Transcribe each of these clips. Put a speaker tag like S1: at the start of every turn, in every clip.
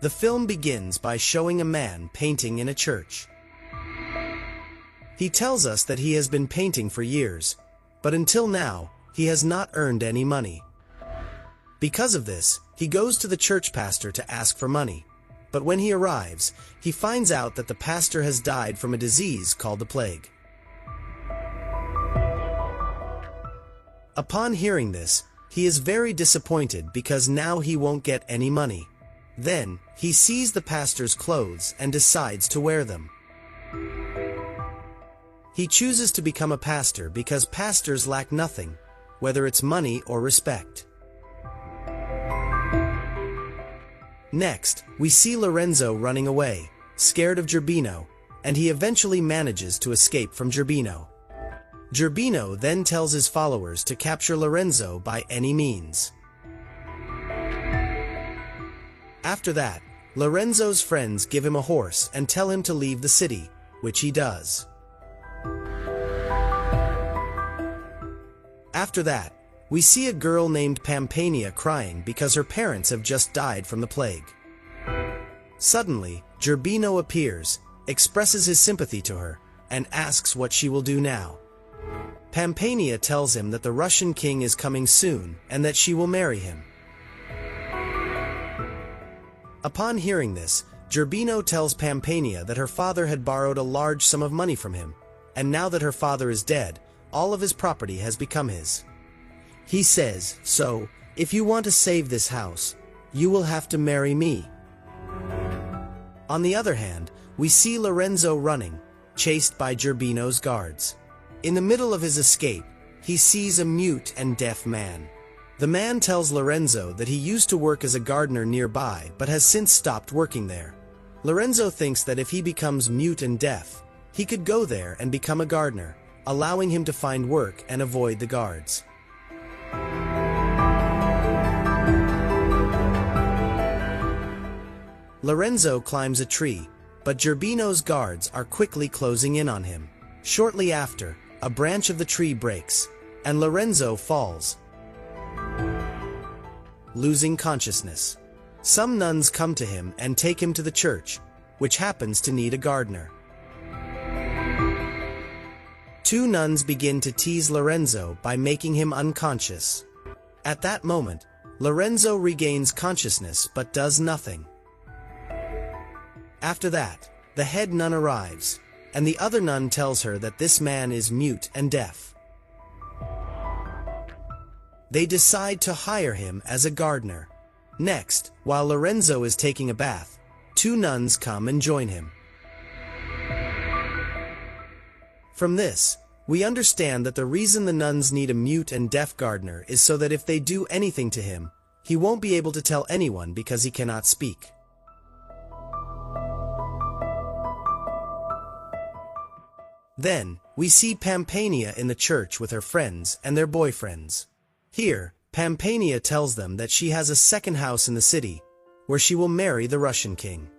S1: The film begins by showing a man painting in a church. He tells us that he has been painting for years, but until now, he has not earned any money. Because of this, he goes to the church pastor to ask for money, but when he arrives, he finds out that the pastor has died from a disease called the plague. Upon hearing this, he is very disappointed because now he won't get any money. Then, he sees the pastor's clothes and decides to wear them. He chooses to become a pastor because pastors lack nothing, whether it's money or respect. Next, we see Lorenzo running away, scared of Gerbino, and he eventually manages to escape from Gerbino. Gerbino then tells his followers to capture Lorenzo by any means. After that, Lorenzo's friends give him a horse and tell him to leave the city, which he does. After that, we see a girl named Pampania crying because her parents have just died from the plague. Suddenly, Gerbino appears, expresses his sympathy to her, and asks what she will do now. Pampania tells him that the Russian king is coming soon and that she will marry him. Upon hearing this, Gerbino tells Pampania that her father had borrowed a large sum of money from him, and now that her father is dead, all of his property has become his. He says, "So, if you want to save this house, you will have to marry me." On the other hand, we see Lorenzo running, chased by Gerbino's guards. In the middle of his escape, he sees a mute and deaf man. The man tells Lorenzo that he used to work as a gardener nearby but has since stopped working there. Lorenzo thinks that if he becomes mute and deaf, he could go there and become a gardener, allowing him to find work and avoid the guards. Lorenzo climbs a tree, but Gerbino's guards are quickly closing in on him. Shortly after, a branch of the tree breaks, and Lorenzo falls, losing consciousness. Some nuns come to him and take him to the church, which happens to need a gardener. Two nuns begin to tease Lorenzo by making him unconscious. At that moment, Lorenzo regains consciousness but does nothing. After that, the head nun arrives, and the other nun tells her that this man is mute and deaf. They decide to hire him as a gardener. Next, while Lorenzo is taking a bath, two nuns come and join him. From this, we understand that the reason the nuns need a mute and deaf gardener is so that if they do anything to him, he won't be able to tell anyone because he cannot speak. Then, we see Pampania in the church with her friends and their boyfriends. Here, Pampania tells them that she has a second house in the city, where she will marry the Russian king.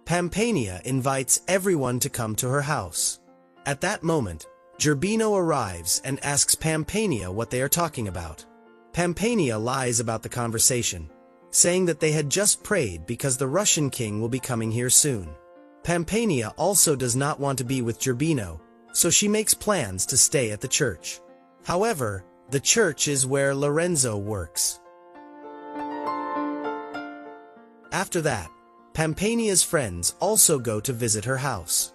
S1: Pampania invites everyone to come to her house. At that moment, Gerbino arrives and asks Pampania what they are talking about. Pampania lies about the conversation, saying that they had just prayed because the Russian king will be coming here soon. Pampania also does not want to be with Gerbino, so she makes plans to stay at the church. However, the church is where Lorenzo works. After that, Pampania's friends also go to visit her house.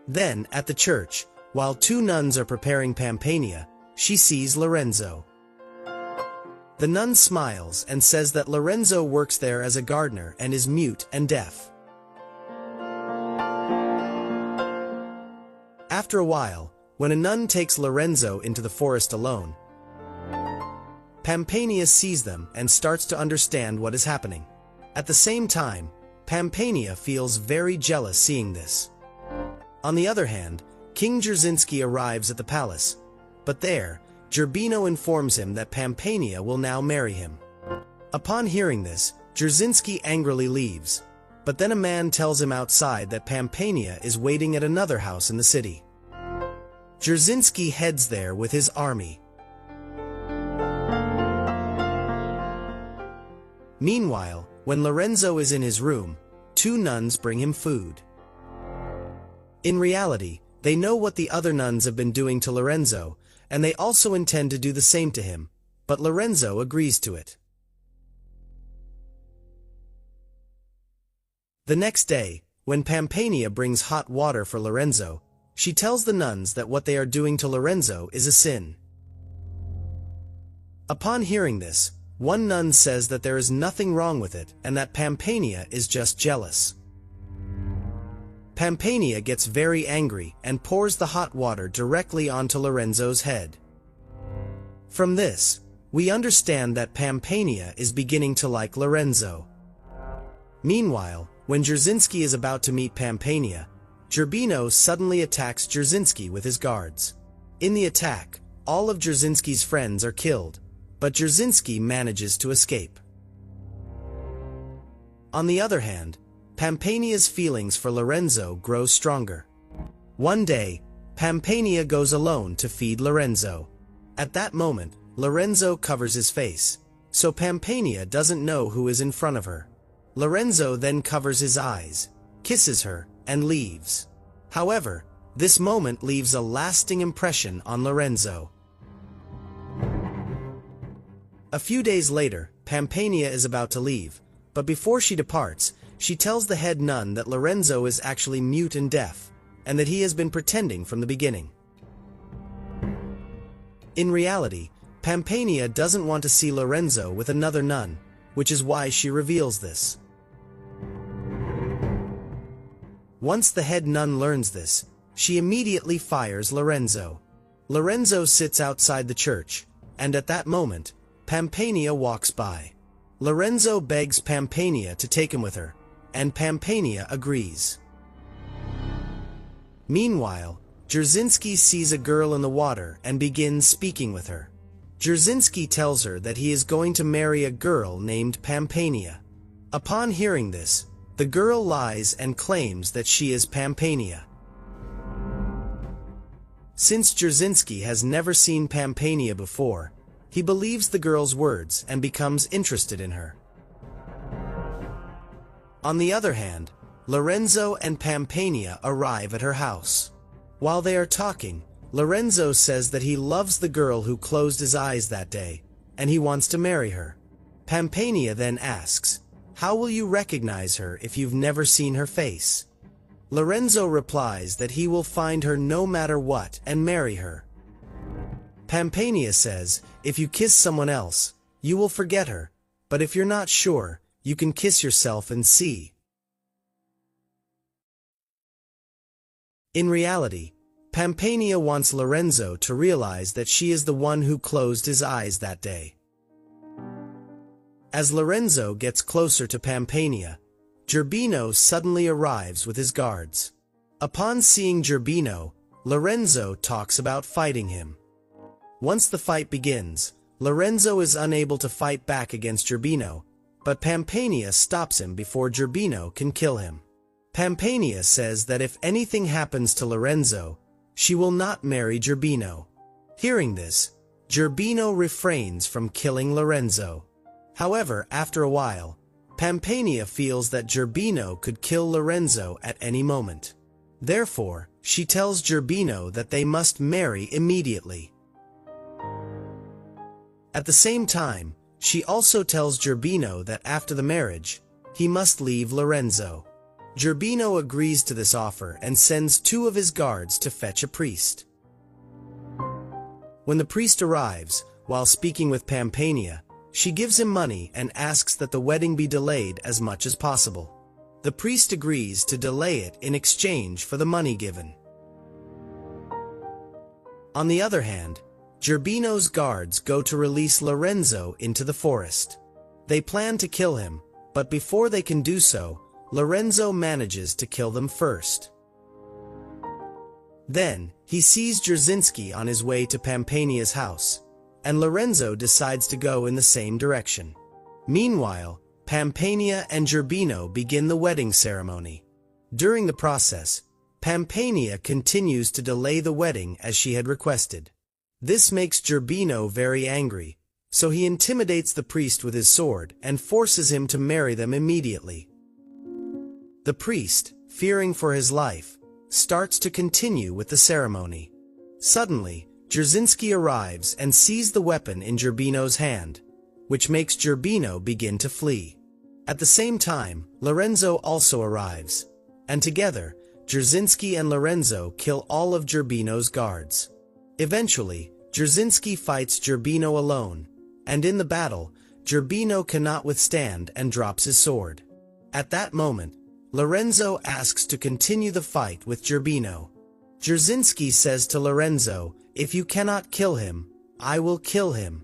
S1: Then, at the church, while two nuns are preparing Pampania, she sees Lorenzo. The nun smiles and says that Lorenzo works there as a gardener and is mute and deaf. After a while, when a nun takes Lorenzo into the forest alone, Pampania sees them and starts to understand what is happening. At the same time, Pampania feels very jealous seeing this. On the other hand, King Dzerzhinsky arrives at the palace, but there, Gerbino informs him that Pampania will now marry him. Upon hearing this, Dzerzhinsky angrily leaves, but then a man tells him outside that Pampania is waiting at another house in the city. Dzerzhinsky heads there with his army. Meanwhile, when Lorenzo is in his room, two nuns bring him food. In reality, they know what the other nuns have been doing to Lorenzo, and they also intend to do the same to him, but Lorenzo agrees to it. The next day, when Pampania brings hot water for Lorenzo, she tells the nuns that what they are doing to Lorenzo is a sin. Upon hearing this, one nun says that there is nothing wrong with it and that Pampania is just jealous. Pampania gets very angry and pours the hot water directly onto Lorenzo's head. From this, we understand that Pampania is beginning to like Lorenzo. Meanwhile, when Dzerzhinsky is about to meet Pampania, Dzerbino suddenly attacks Dzerzhinsky with his guards. In the attack, all of Dzerzhinsky's friends are killed, but Dzerzhinsky manages to escape. On the other hand, Pampania's feelings for Lorenzo grow stronger. One day, Pampania goes alone to feed Lorenzo. At that moment, Lorenzo covers his face, so Pampania doesn't know who is in front of her. Lorenzo then covers his eyes, kisses her, and leaves. However, this moment leaves a lasting impression on Lorenzo. A few days later, Pampania is about to leave, but before she departs, she tells the head nun that Lorenzo is actually mute and deaf, and that he has been pretending from the beginning. In reality, Pampania doesn't want to see Lorenzo with another nun, which is why she reveals this. Once the head nun learns this, she immediately fires Lorenzo. Lorenzo sits outside the church, and at that moment, Pampania walks by. Lorenzo begs Pampania to take him with her, and Pampania agrees. Meanwhile, Dzerzhinsky sees a girl in the water and begins speaking with her. Dzerzhinsky tells her that he is going to marry a girl named Pampania. Upon hearing this, the girl lies and claims that she is Pampania. Since Dzerzhinsky has never seen Pampania before, he believes the girl's words and becomes interested in her. On the other hand, Lorenzo and Pampania arrive at her house. While they are talking, Lorenzo says that he loves the girl who closed his eyes that day, and he wants to marry her. Pampania then asks, "How will you recognize her if you've never seen her face?" Lorenzo replies that he will find her no matter what and marry her. Pampania says, "If you kiss someone else, you will forget her, but if you're not sure, you can kiss yourself and see." In reality, Pampania wants Lorenzo to realize that she is the one who closed his eyes that day. As Lorenzo gets closer to Pampania, Dzerbino suddenly arrives with his guards. Upon seeing Dzerbino, Lorenzo talks about fighting him. Once the fight begins, Lorenzo is unable to fight back against Dzerbino, but Pampania stops him before Dzerbino can kill him. Pampania says that if anything happens to Lorenzo, she will not marry Dzerbino. Hearing this, Dzerbino refrains from killing Lorenzo. However, after a while, Pampania feels that Dzerbino could kill Lorenzo at any moment. Therefore, she tells Dzerbino that they must marry immediately. At the same time, she also tells Dzerbino that after the marriage, he must leave Lorenzo. Dzerbino agrees to this offer and sends two of his guards to fetch a priest. When the priest arrives, while speaking with Pampania, she gives him money and asks that the wedding be delayed as much as possible. The priest agrees to delay it in exchange for the money given. On the other hand, Dzerbino's guards go to release Lorenzo into the forest. They plan to kill him, but before they can do so, Lorenzo manages to kill them first. Then, he sees Dzerzhinsky on his way to Pampania's house, and Lorenzo decides to go in the same direction. Meanwhile, Pampania and Dzerbino begin the wedding ceremony. During the process, Pampania continues to delay the wedding as she had requested. This makes Dzerbino very angry, so he intimidates the priest with his sword and forces him to marry them immediately. The priest, fearing for his life, starts to continue with the ceremony. Suddenly, Dzerzhinsky arrives and sees the weapon in Zerbino's hand, which makes Zerbino begin to flee. At the same time, Lorenzo also arrives, and together, Dzerzhinsky and Lorenzo kill all of Zerbino's guards. Eventually, Dzerzhinsky fights Zerbino alone, and in the battle, Zerbino cannot withstand and drops his sword. At that moment, Lorenzo asks to continue the fight with Zerbino. Dzerzhinsky says to Lorenzo, "If you cannot kill him, I will kill him."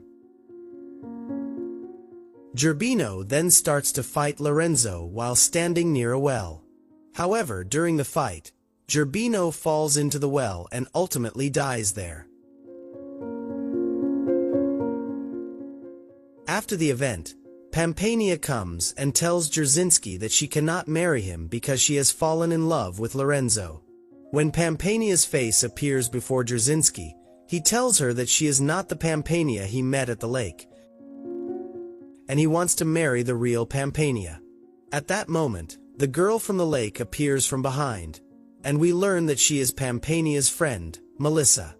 S1: Zerbino then starts to fight Lorenzo while standing near a well. However, during the fight, Zerbino falls into the well and ultimately dies there. After the event, Pampania comes and tells Dzerzhinsky that she cannot marry him because she has fallen in love with Lorenzo. When Pampania's face appears before Dzerzhinsky, he tells her that she is not the Pampania he met at the lake, and he wants to marry the real Pampania. At that moment, the girl from the lake appears from behind, and we learn that she is Pampania's friend, Melissa.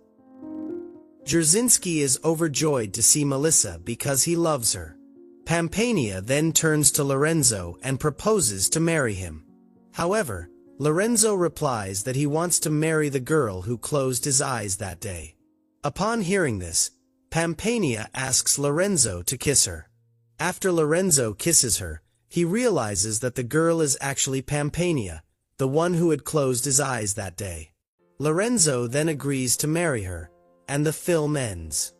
S1: Dzerzhinsky is overjoyed to see Melissa because he loves her. Pampania then turns to Lorenzo and proposes to marry him. However, Lorenzo replies that he wants to marry the girl who closed his eyes that day. Upon hearing this, Pampania asks Lorenzo to kiss her. After Lorenzo kisses her, he realizes that the girl is actually Pampania, the one who had closed his eyes that day. Lorenzo then agrees to marry her, and the film ends.